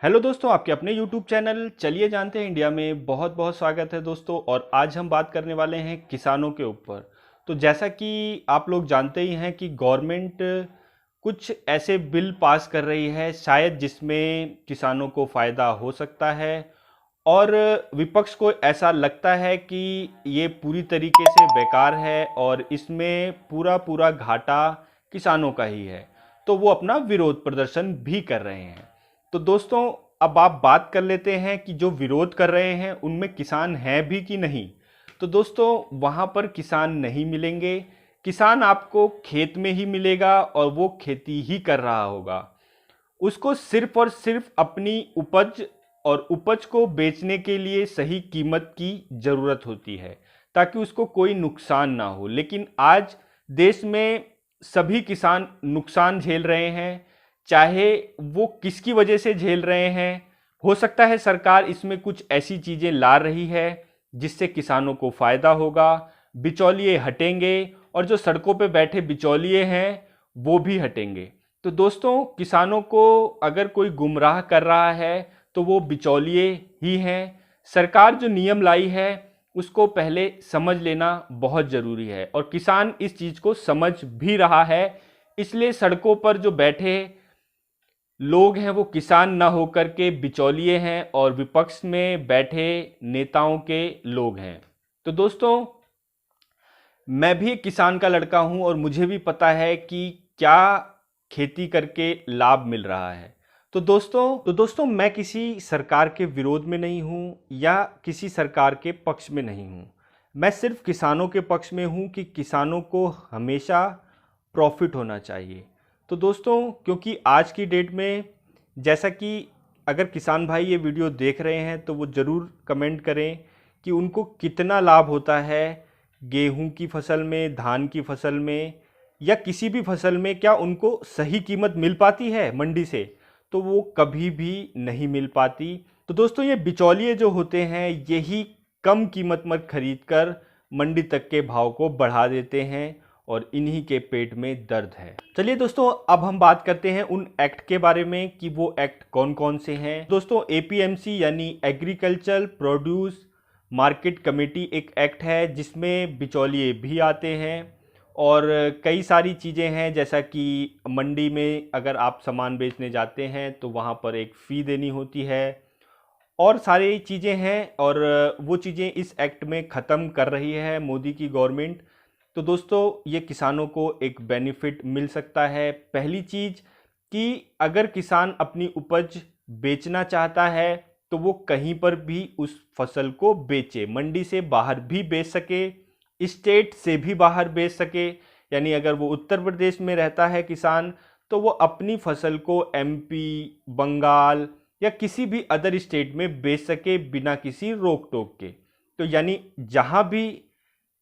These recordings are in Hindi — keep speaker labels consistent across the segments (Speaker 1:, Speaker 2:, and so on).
Speaker 1: हेलो दोस्तों, आपके अपने YouTube चैनल चलिए जानते हैं इंडिया में बहुत बहुत स्वागत है दोस्तों। और आज हम बात करने वाले हैं किसानों के ऊपर। तो जैसा कि आप लोग जानते ही हैं कि गवर्नमेंट कुछ ऐसे बिल पास कर रही है शायद जिसमें किसानों को फ़ायदा हो सकता है, और विपक्ष को ऐसा लगता है कि ये पूरी तरीके से बेकार है और इसमें पूरा पूरा घाटा किसानों का ही है। तो वो अपना विरोध प्रदर्शन भी कर रहे हैं। तो दोस्तों, अब आप बात कर लेते हैं कि जो विरोध कर रहे हैं उनमें किसान हैं भी कि नहीं। तो दोस्तों, वहाँ पर किसान नहीं मिलेंगे। किसान आपको खेत में ही मिलेगा और वो खेती ही कर रहा होगा। उसको सिर्फ और सिर्फ अपनी उपज और उपज को बेचने के लिए सही कीमत की ज़रूरत होती है ताकि उसको कोई नुकसान ना हो। लेकिन आज देश में सभी किसान नुकसान झेल रहे हैं, चाहे वो किसकी वजह से झेल रहे हैं। हो सकता है सरकार इसमें कुछ ऐसी चीज़ें ला रही है जिससे किसानों को फ़ायदा होगा, बिचौलिए हटेंगे और जो सड़कों पे बैठे बिचौलिए हैं वो भी हटेंगे। तो दोस्तों, किसानों को अगर कोई गुमराह कर रहा है तो वो बिचौलिए ही हैं। सरकार जो नियम लाई है उसको पहले समझ लेना बहुत ज़रूरी है और किसान इस चीज़ को समझ भी रहा है। इसलिए सड़कों पर जो बैठे लोग हैं वो किसान ना होकर के बिचौलिए हैं और विपक्ष में बैठे नेताओं के लोग हैं। तो दोस्तों, मैं भी एक किसान का लड़का हूं और मुझे भी पता है कि क्या खेती करके लाभ मिल रहा है। तो दोस्तों मैं किसी सरकार के विरोध में नहीं हूं या किसी सरकार के पक्ष में नहीं हूं। मैं सिर्फ किसानों के पक्ष में हूं कि किसानों को हमेशा प्रॉफिट होना चाहिए। तो दोस्तों, क्योंकि आज की डेट में जैसा कि अगर किसान भाई ये वीडियो देख रहे हैं तो वो ज़रूर कमेंट करें कि उनको कितना लाभ होता है गेहूं की फसल में, धान की फसल में या किसी भी फसल में। क्या उनको सही कीमत मिल पाती है मंडी से? तो वो कभी भी नहीं मिल पाती। तो दोस्तों, ये बिचौलिए जो होते हैं यही कम कीमत में खरीद कर मंडी तक के भाव को बढ़ा देते हैं और इन्हीं के पेट में दर्द है। चलिए दोस्तों, अब हम बात करते हैं उन एक्ट के बारे में कि वो एक्ट कौन कौन से हैं। दोस्तों, एपीएमसी यानी एग्रीकल्चर प्रोड्यूस मार्केट कमेटी एक एक्ट है जिसमें बिचौलिए भी आते हैं और कई सारी चीज़ें हैं, जैसा कि मंडी में अगर आप सामान बेचने जाते हैं तो वहाँ पर एक फ़ी देनी होती है और सारी चीज़ें हैं। और वो चीज़ें इस एक्ट में ख़त्म कर रही है मोदी की गवर्नमेंट। तो दोस्तों, ये किसानों को एक बेनिफिट मिल सकता है। पहली चीज़ कि अगर किसान अपनी उपज बेचना चाहता है तो वो कहीं पर भी उस फसल को बेचे, मंडी से बाहर भी बेच सके, स्टेट से भी बाहर बेच सके। यानी अगर वो उत्तर प्रदेश में रहता है किसान तो वो अपनी फसल को एमपी, बंगाल या किसी भी अदर स्टेट में बेच सके बिना किसी रोक टोक के। तो यानी जहाँ भी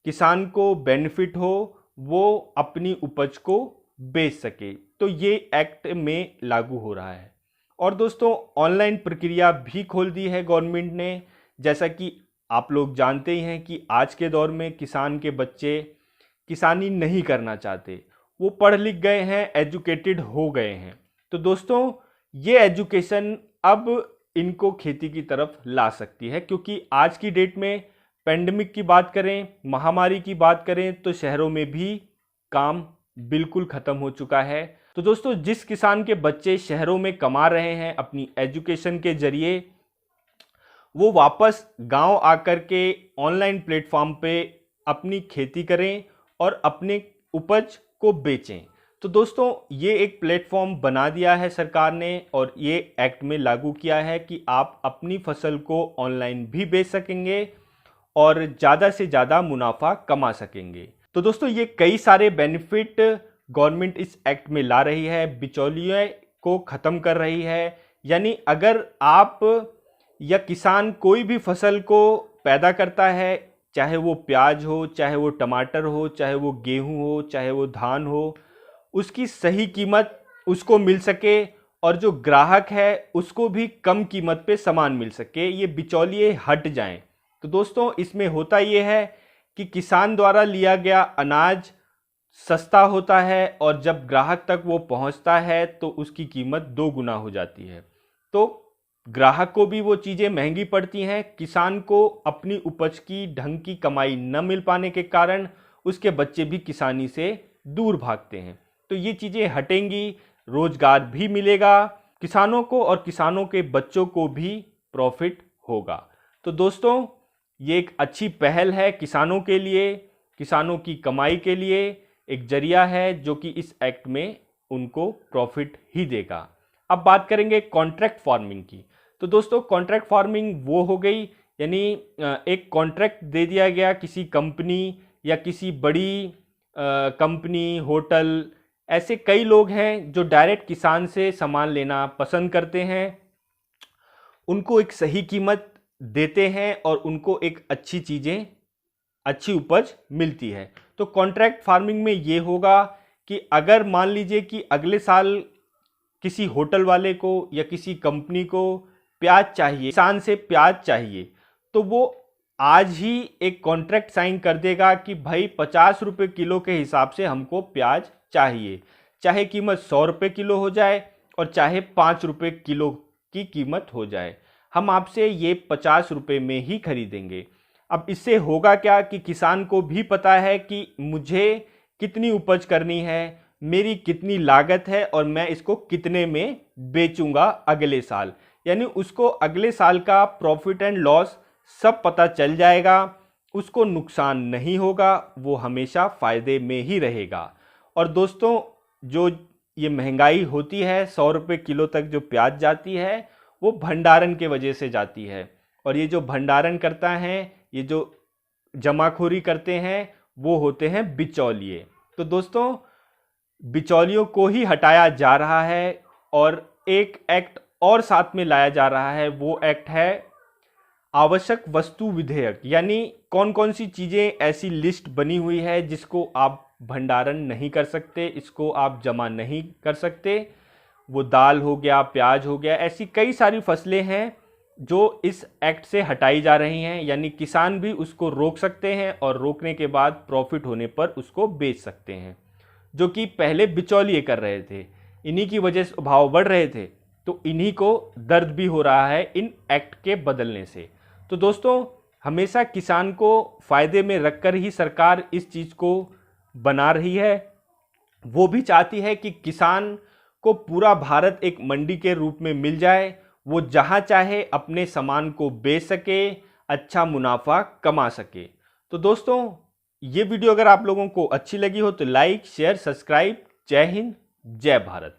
Speaker 1: किसान को बेनिफिट हो वो अपनी उपज को बेच सके। तो ये एक्ट में लागू हो रहा है। और दोस्तों, ऑनलाइन प्रक्रिया भी खोल दी है गवर्नमेंट ने। जैसा कि आप लोग जानते ही हैं कि आज के दौर में किसान के बच्चे किसानी नहीं करना चाहते, वो पढ़ लिख गए हैं, एजुकेटेड हो गए हैं। तो दोस्तों, ये एजुकेशन अब इनको खेती की तरफ ला सकती है, क्योंकि आज की डेट में पेंडेमिक की बात करें, महामारी की बात करें तो शहरों में भी काम बिल्कुल ख़त्म हो चुका है। तो दोस्तों, जिस किसान के बच्चे शहरों में कमा रहे हैं अपनी एजुकेशन के जरिए, वो वापस गांव आकर के ऑनलाइन प्लेटफॉर्म पे अपनी खेती करें और अपने उपज को बेचें। तो दोस्तों, ये एक प्लेटफॉर्म बना दिया है सरकार ने और ये एक्ट में लागू किया है कि आप अपनी फसल को ऑनलाइन भी बेच सकेंगे और ज़्यादा से ज़्यादा मुनाफा कमा सकेंगे। तो दोस्तों, ये कई सारे बेनिफिट गवर्नमेंट इस एक्ट में ला रही है, बिचौलियों को ख़त्म कर रही है। यानी अगर आप या किसान कोई भी फसल को पैदा करता है, चाहे वो प्याज हो, चाहे वो टमाटर हो, चाहे वो गेहूं हो, चाहे वो धान हो, उसकी सही कीमत उसको मिल सके और जो ग्राहक है उसको भी कम कीमत पे सामान मिल सके, ये बिचौलिए हट जाएं। तो दोस्तों, इसमें होता ये है कि किसान द्वारा लिया गया अनाज सस्ता होता है और जब ग्राहक तक वो पहुंचता है तो उसकी कीमत 2 गुना हो जाती है। तो ग्राहक को भी वो चीज़ें महंगी पड़ती हैं, किसान को अपनी उपज की ढंग की कमाई न मिल पाने के कारण उसके बच्चे भी किसानी से दूर भागते हैं। तो ये चीज़ें हटेंगी, रोजगार भी मिलेगा किसानों को और किसानों के बच्चों को भी प्रॉफिट होगा। तो दोस्तों, ये एक अच्छी पहल है किसानों के लिए, किसानों की कमाई के लिए एक जरिया है जो कि इस एक्ट में उनको प्रॉफिट ही देगा। अब बात करेंगे कॉन्ट्रैक्ट फार्मिंग की। तो दोस्तों, कॉन्ट्रैक्ट फार्मिंग वो हो गई, यानी एक कॉन्ट्रैक्ट दे दिया गया किसी कंपनी या किसी बड़ी कंपनी, होटल, ऐसे कई लोग हैं जो डायरेक्ट किसान से सामान लेना पसंद करते हैं, उनको एक सही कीमत देते हैं और उनको एक अच्छी चीज़ें, अच्छी उपज मिलती है। तो कॉन्ट्रैक्ट फार्मिंग में ये होगा कि अगर मान लीजिए कि अगले साल किसी होटल वाले को या किसी कंपनी को प्याज चाहिए, किसान से प्याज चाहिए, तो वो आज ही एक कॉन्ट्रैक्ट साइन कर देगा कि भाई 50 रुपये किलो के हिसाब से हमको प्याज चाहिए, चाहे कीमत 100 रुपये किलो हो जाए और चाहे 5 रुपये किलो की कीमत हो जाए, हम आपसे ये 50 रुपये में ही खरीदेंगे। अब इससे होगा क्या कि किसान को भी पता है कि मुझे कितनी उपज करनी है, मेरी कितनी लागत है और मैं इसको कितने में बेचूंगा अगले साल, यानी उसको अगले साल का प्रॉफिट एंड लॉस सब पता चल जाएगा, उसको नुकसान नहीं होगा, वो हमेशा फ़ायदे में ही रहेगा। और दोस्तों, जो ये महंगाई होती है, 100 रुपये किलो तक जो प्याज जाती है, वो भंडारण के वजह से जाती है, और ये जो भंडारण करता है, ये जो जमाखोरी करते हैं, वो होते हैं बिचौलिए। तो दोस्तों, बिचौलियों को ही हटाया जा रहा है और एक एक्ट और साथ में लाया जा रहा है, वो एक्ट है आवश्यक वस्तु विधेयक। यानी कौन कौन सी चीज़ें ऐसी लिस्ट बनी हुई है जिसको आप भंडारण नहीं कर सकते, इसको आप जमा नहीं कर सकते, वो दाल हो गया, प्याज हो गया, ऐसी कई सारी फसलें हैं जो इस एक्ट से हटाई जा रही हैं, यानी किसान भी उसको रोक सकते हैं और रोकने के बाद प्रॉफिट होने पर उसको बेच सकते हैं, जो कि पहले बिचौलिए कर रहे थे। इन्हीं की वजह से भाव बढ़ रहे थे, तो इन्हीं को दर्द भी हो रहा है इन एक्ट के बदलने से। तो दोस्तों, हमेशा किसान को फ़ायदे में रखकर ही सरकार इस चीज़ को बना रही है। वो भी चाहती है कि किसान को पूरा भारत एक मंडी के रूप में मिल जाए, वो जहाँ चाहे अपने सामान को बेच सके, अच्छा मुनाफा कमा सके। तो दोस्तों, ये वीडियो अगर आप लोगों को अच्छी लगी हो तो लाइक, शेयर, सब्सक्राइब। जय हिंद, जय भारत।